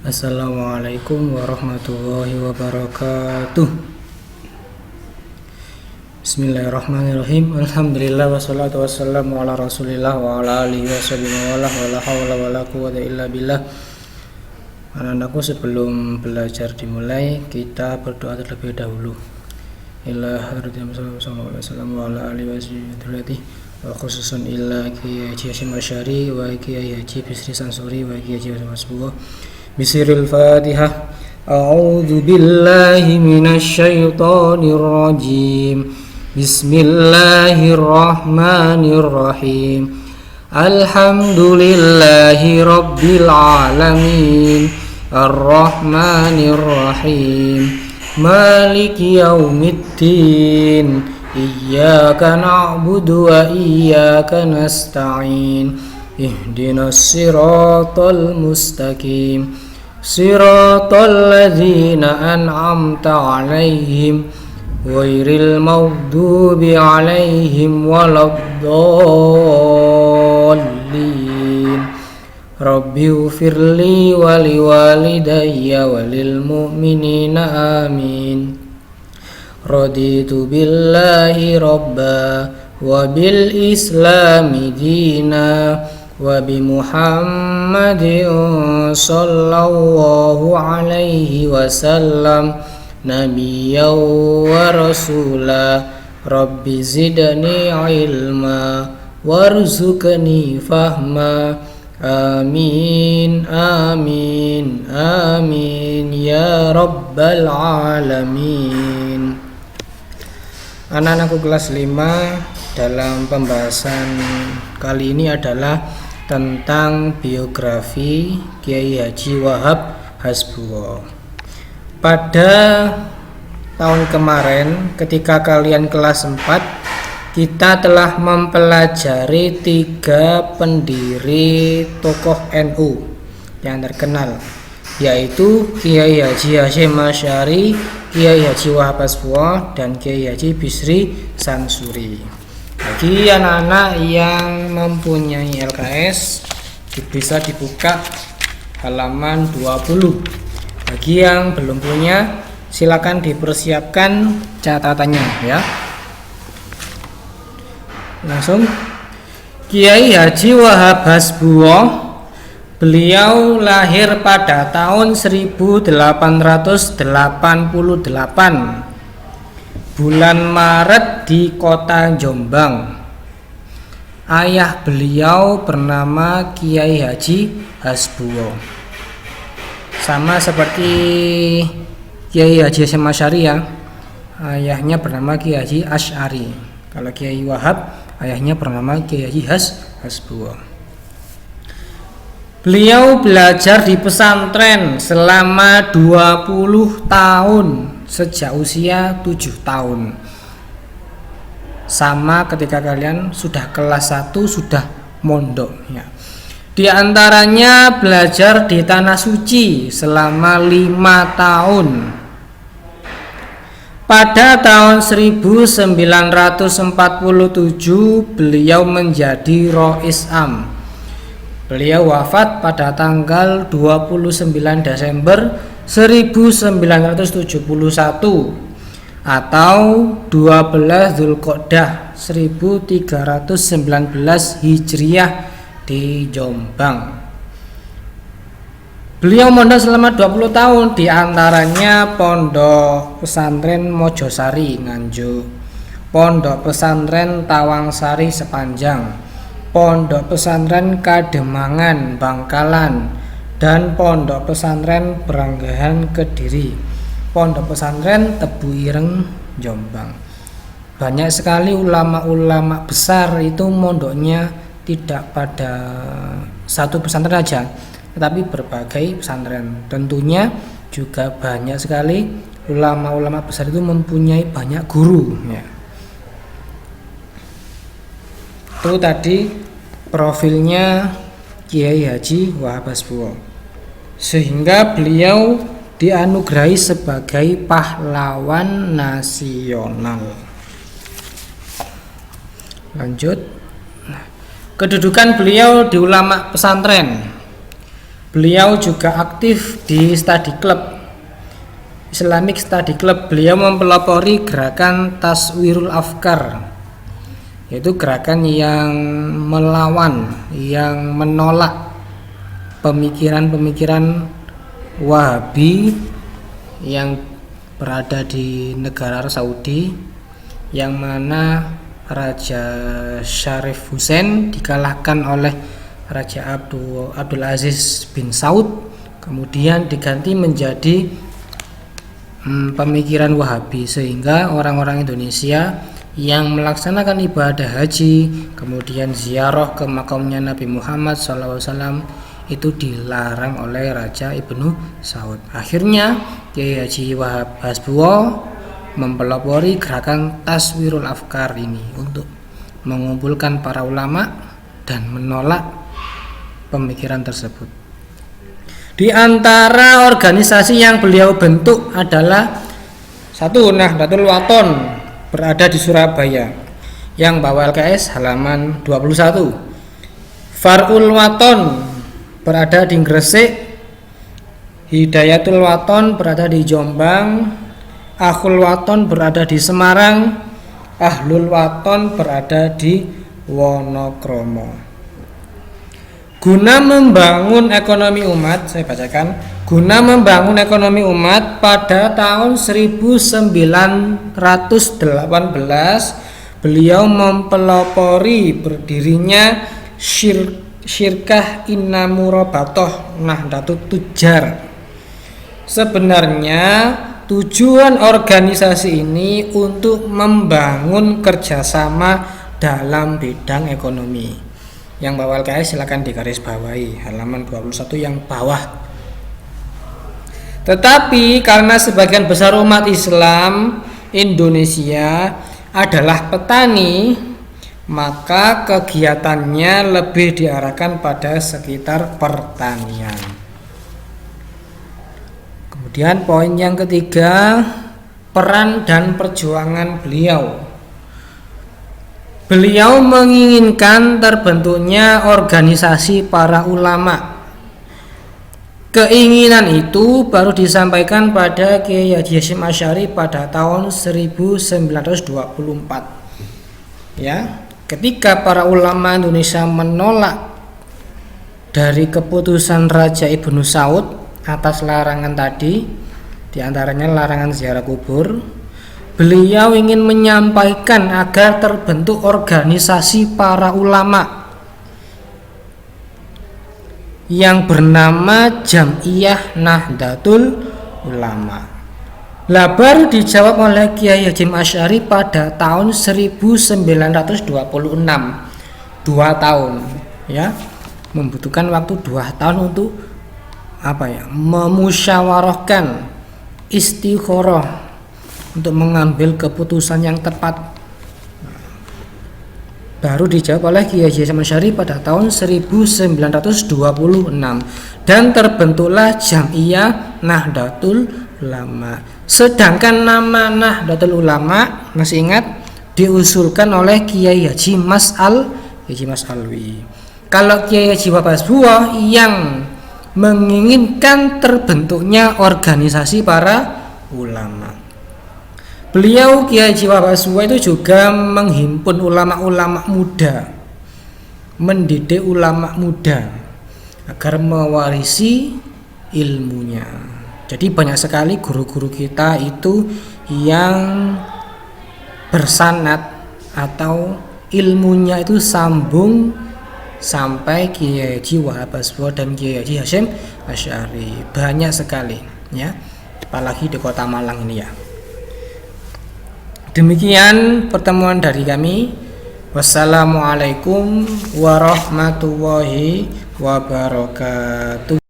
Assalamualaikum warahmatullahi wabarakatuh. Bismillahirrahmanirrahim. Alhamdulillah wassalatu wassalamu ala rasulillah wa ala alihi washabihi wa la hawla wa la quwwata illa billah. Anak-anakku, sebelum belajar dimulai, kita berdoa terlebih dahulu. Ila hadratin sallallahu alaihi wasallam wa ala alihi washabihi wa khususan illa Kiai Haji Hasyim Asy'ari wa Kiai Haji Bisri Sansuri wa Kiai Haji Masbuh. Bisiril Fatihah. A'udzu billahi minasy syaithanir rajim. Bismillahirrahmanirrahim. Alhamdulillahi rabbil alamin. Arrahmanir rahim. Maliki yaumiddin. Iyyaka na'budu wa iyyaka nasta'in. Ihdinas siratal mustaqim. Siratal ladzina an'amta 'alaihim ghairil maghdubi 'alaihim waladdallin. Rabbi ighfirli wa liwalidayya walil mu'minina amin. Raditu billahi rabba wa bil islami dina wa bi Muhammadin sallallahu alaihi wasallam nabiyyan wa rasula. Rabbi zidni ilma warzuqni fahma. Amin amin amin ya rabbal alamin. Anak-anakku kelas 5, dalam pembahasan kali ini adalah tentang biografi Kiai Haji Wahab Hasbuwo. Pada tahun kemarin ketika kalian kelas 4, kita telah mempelajari 3 pendiri tokoh NU yang terkenal, yaitu Kiai Haji Hasyim Asy'ari, Kiai Haji Wahab Hasbuwo, dan Kiai Haji Bisri Sansuri. Bagi anak-anak yang mempunyai LKS, bisa dibuka halaman 20. Bagi yang belum punya, silakan dipersiapkan catatannya ya. Langsung. Kiai Haji Wahab Hasbuwo, beliau lahir pada tahun 1888 bulan Maret di kota Jombang. Ayah beliau bernama Kiai Haji Hasbuwo. Sama seperti Kiai Haji Hasyim Asy'ari ya. Ayahnya bernama Kiai Haji Asy'ari. Kalau Kiai Wahab, ayahnya bernama Kiai Haji Hasbuwo. Beliau belajar di pesantren selama 20 tahun sejak usia 7 tahun. Sama ketika kalian sudah kelas 1 sudah mondok ya. Di antaranya belajar di Tanah Suci selama 5 tahun. Pada tahun 1947 beliau menjadi Rois Am. Beliau wafat pada tanggal 29 Desember 1971 atau 12 Dzulqa'dah 1319 Hijriah di Jombang. Beliau mondok selama 20 tahun, di antaranya Pondok Pesantren Mojosari Nganjuk, Pondok Pesantren Tawangsari Sepanjang, Pondok Pesantren Kademangan Bangkalan, dan Pondok Pesantren Peranggahan Kediri, Pondok Pesantren Tebu Ireng Jombang. Banyak sekali ulama-ulama besar itu mondoknya tidak pada satu pesantren saja, tetapi berbagai pesantren. Tentunya juga banyak sekali ulama-ulama besar itu mempunyai banyak guru ya. Itu tadi profilnya Kiai Haji Wahab Hasbuwo, sehingga beliau dianugerahi sebagai pahlawan nasional. Lanjut. Kedudukan beliau di ulama pesantren. Beliau juga aktif di study club, Islamic Study Club. Beliau mempelopori gerakan Taswirul Afkar, yaitu gerakan yang melawan, yang menolak pemikiran-pemikiran Wahabi yang berada di negara Arab Saudi, yang mana Raja Syarif Hussein dikalahkan oleh Raja Abdul Aziz bin Saud, kemudian diganti menjadi pemikiran Wahabi, sehingga orang-orang Indonesia yang melaksanakan ibadah haji kemudian ziarah ke makamnya Nabi Muhammad SAW itu dilarang oleh Raja Ibnu Saud. Akhirnya Kiai Haji Wahab Hasbuwo mempelopori gerakan Taswirul Afkar ini untuk mengumpulkan para ulama dan menolak pemikiran tersebut. Di antara organisasi yang beliau bentuk adalah satu, Nahdlatul Wathon, berada di Surabaya, yang bawa LKS halaman 21. Farul Wathon berada di Gresik, Hidayatul Wathon berada di Jombang, Akhul Wathon berada di Semarang, Ahlul Wathon berada di Wonokromo. Guna membangun ekonomi umat, saya bacakan. Guna membangun ekonomi umat pada tahun 1918, beliau mempelopori berdirinya Syirkah Innamurabatoh Nahdlatul Tujar. Sebenarnya tujuan organisasi ini untuk membangun kerjasama dalam bidang ekonomi. Yang bawa LKS silakan digarisbawahi halaman 21 yang bawah. Tetapi karena sebagian besar umat Islam Indonesia adalah petani, maka kegiatannya lebih diarahkan pada sekitar pertanian. Kemudian poin yang ketiga, peran dan perjuangan beliau. Beliau menginginkan terbentuknya organisasi para ulama. Keinginan itu baru disampaikan pada Kiai Haji Hasyim Asy'ari pada tahun 1924. Ya, ketika para ulama Indonesia menolak dari keputusan Raja Ibnu Saud atas larangan tadi, diantaranya larangan ziarah kubur, beliau ingin menyampaikan agar terbentuk organisasi para ulama yang bernama Jam'iyah Nahdlatul Ulama. Lah baru dijawab oleh Kiai Hasyim Asy'ari pada tahun 1926. 2 tahun, ya. Membutuhkan waktu 2 tahun untuk memusyawarahkan, istikharah, untuk mengambil keputusan yang tepat. Baru dijawab oleh Kiai Haji Hasyim Asy'ari pada tahun 1926 dan terbentuklah Jam'iyah Nahdlatul Ulama. Sedangkan nama Nahdlatul Ulama, masih ingat, diusulkan oleh Kiai Haji Mas Alwi. Kalau Kiai Haji Wahab Hasbuwo yang menginginkan terbentuknya organisasi para ulama. Beliau Kiai Haji Wahab Hasbuwo itu juga menghimpun ulama-ulama muda, mendidik ulama muda agar mewarisi ilmunya. Jadi banyak sekali guru-guru kita itu yang bersanad atau ilmunya itu sambung sampai Kiai Haji Wahab Hasbuwo dan Kiai Haji Hasyim Asy'ari. Banyak sekali, ya, apalagi di Kota Malang ini, ya. Demikian pertemuan dari kami. Wassalamualaikum warahmatullahi wabarakatuh.